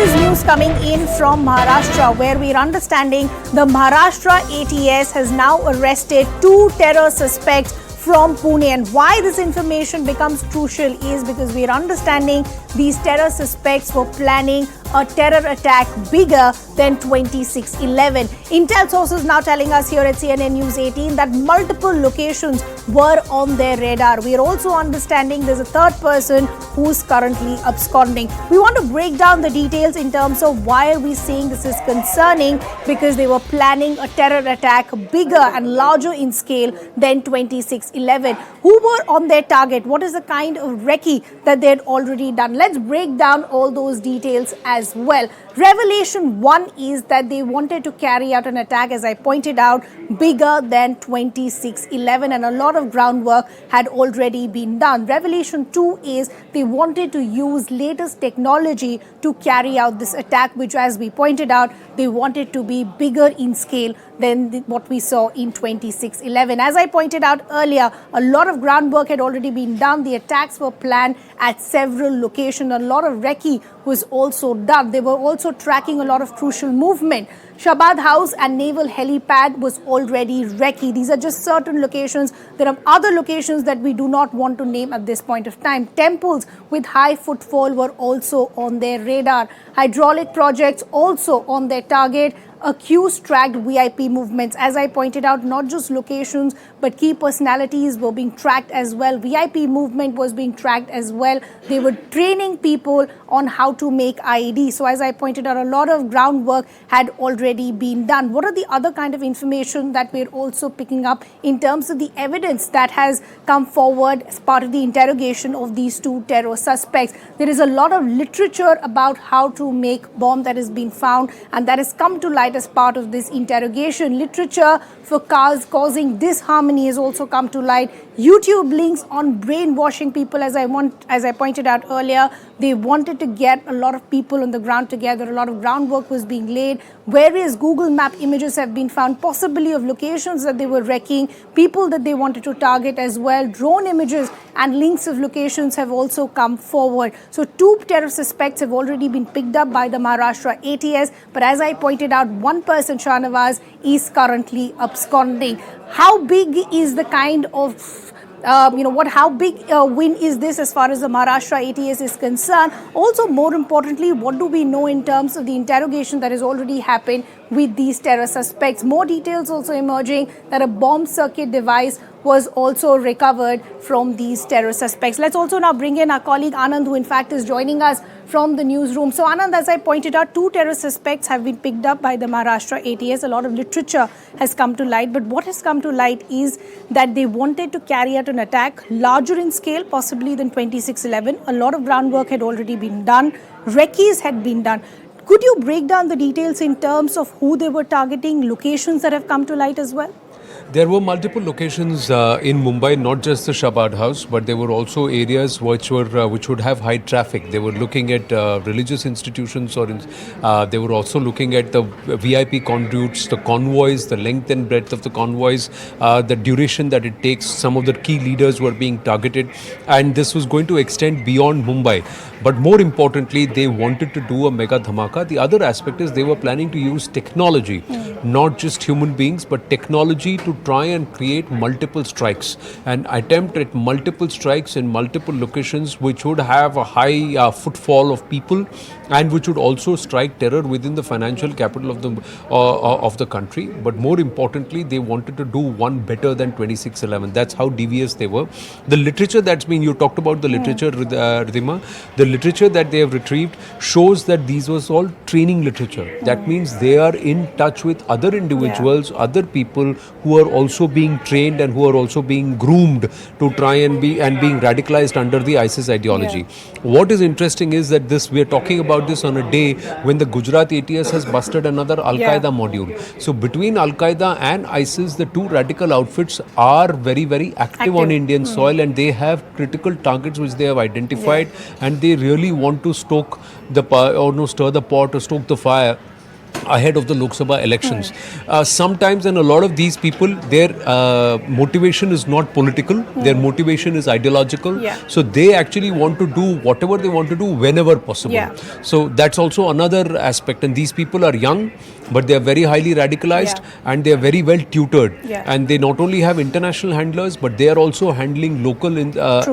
is news coming in from Maharashtra, where we're understanding the Maharashtra ATS has now arrested 2 terror suspects from Pune. And why this information becomes crucial is because we're understanding these terror suspects were planning a terror attack bigger than 26/11. Intel sources now telling us here at CNN News 18 that multiple locations were on their radar. We are also understanding there's a third person who's currently absconding. We want to break down the details in terms of why are we saying this is concerning, because they were planning a terror attack bigger and larger in scale than 26/11. Who were on their target? What is the kind of recce that they had already done? Let's break down all those details as well. Revelation 1 is that they wanted to carry out an attack, as I pointed out, bigger than 26/11, and a lot of groundwork had already been done. Revelation 2 is they wanted to use latest technology to carry out this attack, which, as we pointed out, they wanted to be bigger in scale than what we saw in 26/11. As I pointed out earlier, a lot of groundwork had already been done. The attacks were planned at several locations. A lot of recce was also done. They were also tracking a lot of crucial movement. Shabad House and Naval Helipad was already recce. These are just certain locations. There are other locations that we do not want to name at this point of time. Temples with high footfall were also on their radar. Hydraulic projects also on their target. Accused tracked VIP movements. As I pointed out, not just locations, but key personalities were being tracked as well. VIP movement was being tracked as well. They were training people on how to make IED. So as I pointed out, a lot of groundwork had already been done. What are the other kind of information that we're also picking up in terms of the evidence that has come forward as part of the interrogation of these 2 terror suspects? There is a lot of literature about how to make bomb that has been found, and that has come to light as part of this interrogation. Literature for causing disharmony has also come to light. YouTube links on brainwashing people, as I pointed out earlier. They wanted to get a lot of people on the ground together. A lot of groundwork was being laid. Various Google Map images have been found, possibly of locations that they were wrecking, people that they wanted to target as well. Drone images and links of locations have also come forward. So 2 terror suspects have already been picked up by the Maharashtra ATS. But as I pointed out, one person, Shahnawaz, is currently absconding. How big is the kind of how big a win is this as far as the Maharashtra ATS is concerned? Also, more importantly, what do we know in terms of the interrogation that has already happened with these terror suspects? More details also emerging that a bomb circuit device was also recovered from these terror suspects. Let's also now bring in our colleague Anand, who in fact is joining us from the newsroom. So Anand, as I pointed out, 2 terror suspects have been picked up by the Maharashtra ATS. A lot of literature has come to light, but what has come to light is that they wanted to carry out an attack larger in scale, possibly than 26/11. A lot of groundwork had already been done. Recce's had been done. Could you break down the details in terms of who they were targeting, locations that have come to light as well? There were multiple locations in Mumbai, not just the Shabad House, but there were also areas which would have high traffic. They were looking at religious institutions, or they were also looking at the VIP conduits, the convoys, the length and breadth of the convoys, the duration that it takes. Some of the key leaders were being targeted, and this was going to extend beyond Mumbai. But more importantly, they wanted to do a mega dhamaka. The other aspect is they were planning to use technology, not just human beings, but technology to try and create multiple strikes, and attempt at multiple strikes in multiple locations which would have a high footfall of people, and which would also strike terror within the financial capital of the country. But more importantly, they wanted to do one better than 26/11. That's how devious they were. The literature that's been, you talked about the literature, Ridhima, the literature that they have retrieved shows that these was all training literature. That means they are in touch with other individuals, other people who are also being trained and who are also being groomed to try and being radicalized under the ISIS ideology. What is interesting is that we are talking about this on a day when the Gujarat ATS has busted another Al-Qaeda module. So between Al-Qaeda and ISIS, the 2 radical outfits are very, very active on Indian soil, and they have critical targets which they have identified, and they really want to stir the pot or stoke the fire ahead of the Lok Sabha elections. Sometimes, and a lot of these people, their motivation is not political, their motivation is ideological. Yeah. So they actually want to do whatever they want to do whenever possible. Yeah. So that's also another aspect. And these people are young, but they are very highly radicalized and they are very well tutored. Yeah. And they not only have international handlers, but they are also handling local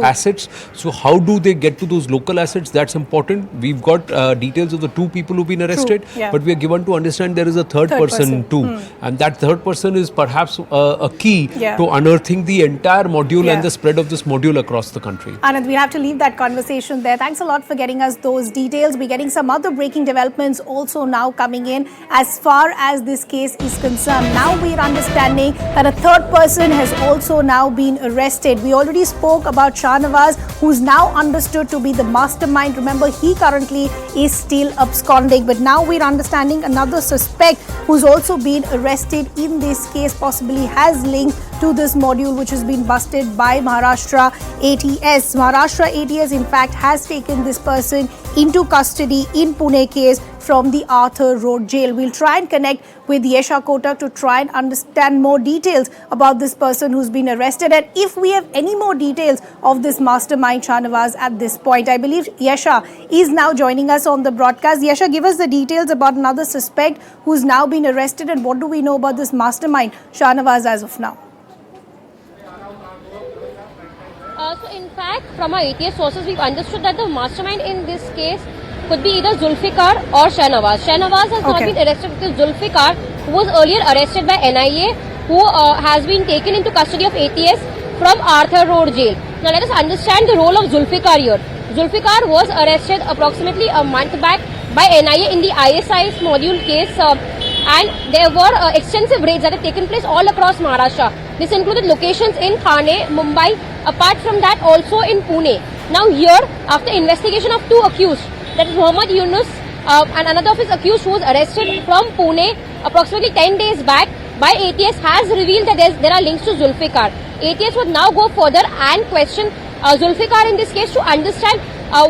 assets. So how do they get to those local assets? That's important. We've got details of the 2 people who've been arrested, Yeah. but we are given to understand there is a third person too. And that third person is perhaps a key to unearthing the entire module and the spread of this module across the country. Anand, we have to leave that conversation there. Thanks a lot for getting us those details. We're getting some other breaking developments also now coming in as far as this case is concerned. Now we're understanding that a third person has also now been arrested. We already spoke about Shahnawaz, who's now understood to be the mastermind. Remember, he currently is still absconding. But now we're understanding another suspect who's also been arrested in this case, possibly has link to this module which has been busted by Maharashtra ATS. Maharashtra ATS, in fact, has taken this person into custody in Pune case from the Arthur Road jail. We'll try and connect with Yesha Kotak to try and understand more details about this person who's been arrested, and if we have any more details of this mastermind Shahnawaz at this point. I believe Yesha is now joining us on the broadcast. Yesha, give us the details about another suspect who's now been arrested, and what do we know about this mastermind Shahnawaz as of now? So in fact, from our ATS sources, we've understood that the mastermind in this case could be either Zulfikar or Shahnawaz. Shahnawaz has not been arrested because Zulfikar, who was earlier arrested by NIA, who has been taken into custody of ATS from Arthur Road jail. Now let us understand the role of Zulfikar here. Zulfikar was arrested approximately a month back by NIA in the ISIS module case, and there were extensive raids that have taken place all across Maharashtra. This included locations in Thane, Mumbai, apart from that also in Pune. Now here, after investigation of 2 accused, that is Muhammad Yunus and another of his accused who was arrested from Pune approximately 10 days back by ATS, has revealed that there are links to Zulfikar. ATS would now go further and question Zulfikar in this case to understand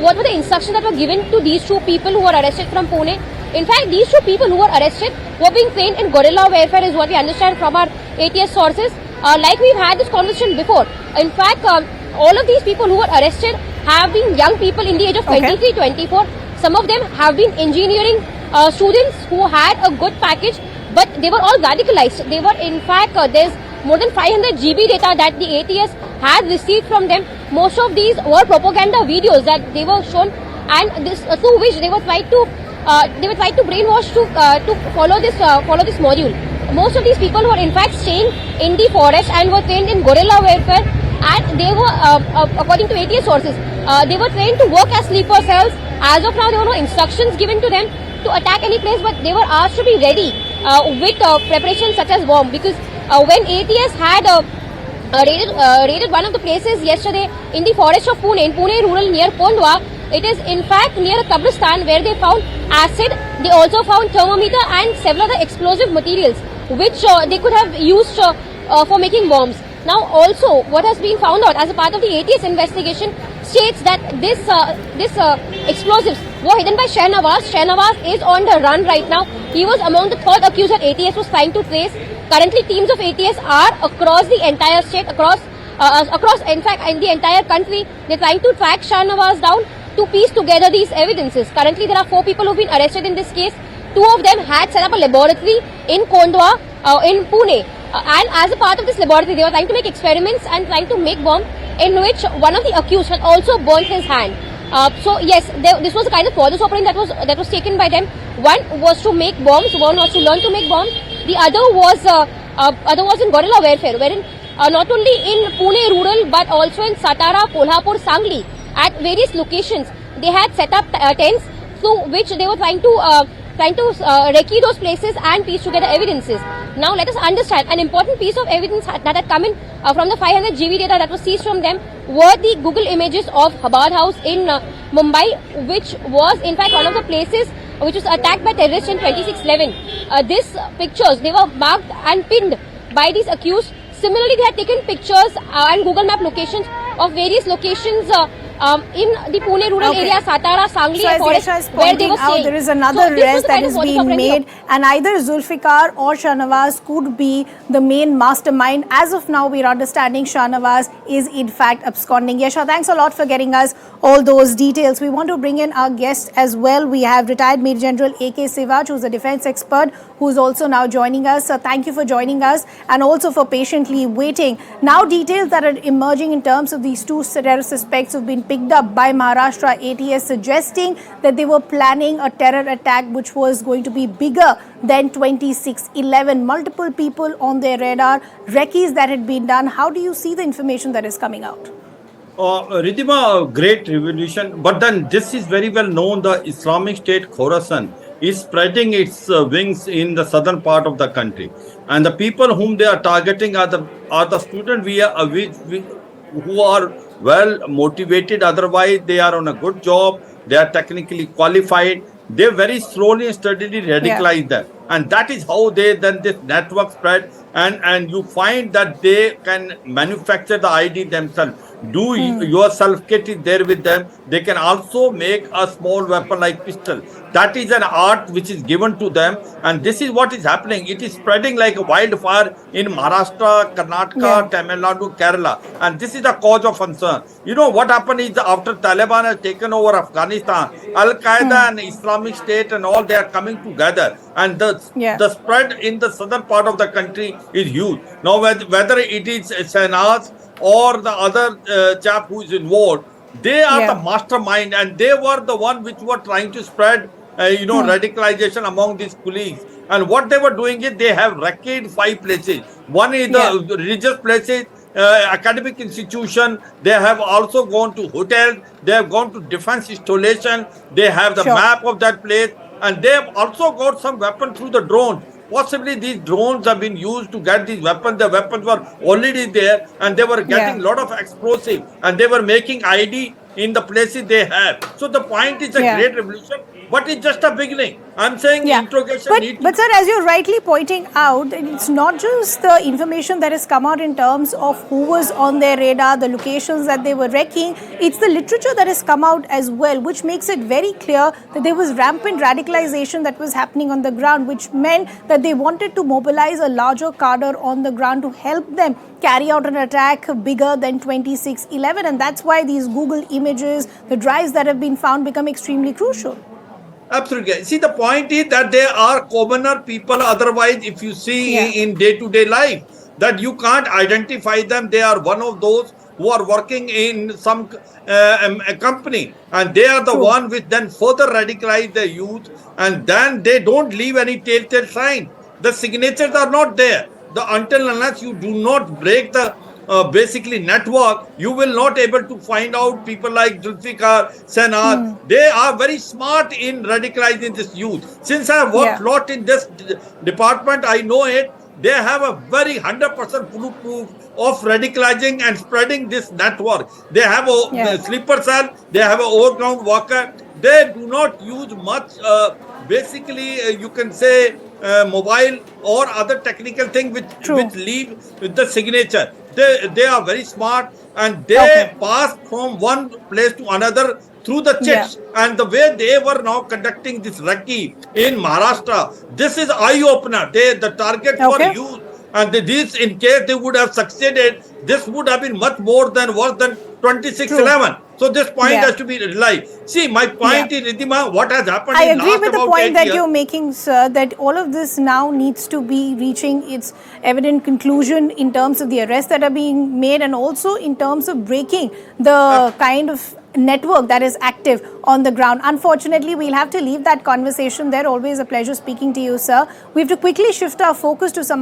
what were the instructions that were given to these 2 people who were arrested from Pune. In fact, these 2 people who were arrested were being trained in guerrilla warfare is what we understand from our ATS sources. Like we've had this conversation before. In fact, all of these people who were arrested have been young people in the age of 23, 24. Some of them have been engineering students who had a good package, but they were all radicalized. They were, in fact, there's more than 500 GB data that the ATS had received from them. Most of these were propaganda videos that they were shown, and this through which they were trying to brainwash to follow this module. Most of these people were in fact staying in the forest and were trained in guerrilla warfare, and they were, according to ATS sources, they were trained to work as sleeper cells. As of now, there were no instructions given to them to attack any place, but they were asked to be ready with preparations such as bomb, because when ATS had raided one of the places yesterday in the forest of Pune, in Pune rural near Kondwa, it is in fact near a Kabristan where they found acid. They also found thermometer and several other explosive materials which they could have used for making bombs. Now also what has been found out as a part of the ATS investigation states that this explosives were hidden by Shahnawaz. Shahnawaz is on the run right now. He was among the 3rd accused that ATS was trying to trace. Currently teams of ATS are across the entire state, across in fact in the entire country. They're trying to track Shahnawaz down to piece together these evidences. Currently there are 4 people who've been arrested in this case. 2 of them had set up a laboratory in Kondwa, in Pune. And as a part of this laboratory, they were trying to make experiments and trying to make bomb, in which one of the accused had also burnt his hand. So yes, this was a kind of modus operandi that was taken by them. One was to make bombs, one was to learn to make bombs. The other was in guerrilla warfare, wherein not only in Pune rural but also in Satara, Kolhapur, Sangli, at various locations they had set up tents through which they were trying to recce those places and piece together evidences. Now let us understand an important piece of evidence that had come in from the 500 GB data that was seized from them were the Google images of Chabad House in Mumbai, which was in fact one of the places which was attacked by terrorists in 26/11. These pictures, they were marked and pinned by these accused. Similarly, they had taken pictures and Google Map locations of various locations in the Pune rural area, Satara, Sangli, So and as forest Yasha is where they pointing were out, staying. there is another So this was arrest the that kind of is modus being operandi made, and either Zulfikar or Shahnawaz could be the main mastermind. As of now, we are understanding Shahnawaz is in fact absconding. Yasha, thanks a lot for getting us all those details. We want to bring in our guest as well. We have retired Major General A.K. Siwach, who's a defense expert, who's also now joining us. So thank you for joining us and also for patiently waiting. Now, details that are emerging in terms of these two terror suspects who've been picked up by Maharashtra ATS, suggesting that they were planning a terror attack which was going to be bigger than 26/11. Multiple people on their radar, recce's that had been done. How do you see the information that is coming out? Ridhima, great revolution. But then this is very well known. The Islamic State Khorasan is spreading its wings in the southern part of the country, and the people whom they are targeting are the students who are well motivated. Otherwise, they are on a good job. They are technically qualified. They very slowly and steadily radicalize them, and that is how they then this network spread. And you find that they can manufacture the ID themselves. Do yourself kit is there with them. They can also make a small weapon like pistol. That is an art which is given to them, and this is what is happening. It is spreading like a wildfire in Maharashtra, Karnataka, Tamil Nadu, Kerala, and this is the cause of concern. You know what happened is after Taliban has taken over Afghanistan, Al Qaeda and Islamic State and all, they are coming together, and the spread in the southern part of the country is huge. Now whether it is Shahnaz or the other chap who is involved, they are the mastermind, and they were the one which were trying to spread radicalization among these colleagues. And what they were doing is they have wrecked 5 places. One is the religious places, academic institution. They have also gone to hotels. They have gone to defense installation. They have the map of that place, and they have also got some weapon through the drones. Possibly these drones have been used to get these weapons. The weapons were already there, and they were getting a lot of explosive, and they were making ID in the places they have. So the point is a great revolution, but it's just a beginning. I'm saying interrogation but sir, as you're rightly pointing out, it's not just the information that has come out in terms of who was on their radar, the locations that they were wrecking. It's the literature that has come out as well, which makes it very clear that there was rampant radicalization that was happening on the ground, which meant that they wanted to mobilize a larger cadre on the ground to help them carry out an attack bigger than 26/11. And that's why these Google images, the drives that have been found, become extremely crucial. Absolutely. See, the point is that they are commoner people. Otherwise, if you see in day-to-day life, that you can't identify them. They are one of those who are working in some a company, and they are the one which then further radicalize the youth, and then they don't leave any telltale sign. The signatures are not there. Until unless you do not break the basically network, you will not able to find out people like Zulfikar, Shahnaz. They are very smart in radicalizing this youth. Since I have worked a lot in this department, I know it. They have a very 100% foolproof of radicalizing and spreading this network. They have a sleeper cell. They have an overground worker. They do not use much, basically, you can say, mobile or other technical thing which leave with the signature. They are very smart, and they pass from one place to another through the checks. And the way they were now conducting this recce in Maharashtra, this is eye-opener. The targets were huge, and this, in case they would have succeeded, this would have been much more than worse than 26/11. So this point has to be realized. See, my point is, Ridhima, what has happened I in agree last with the about point 8 that years, you're making, sir, that all of this now needs to be reaching its evident conclusion in terms of the arrests that are being made, and also in terms of breaking the kind of network that is active on the ground. Unfortunately, we'll have to leave that conversation there. Always a pleasure speaking to you, sir. We have to quickly shift our focus to some other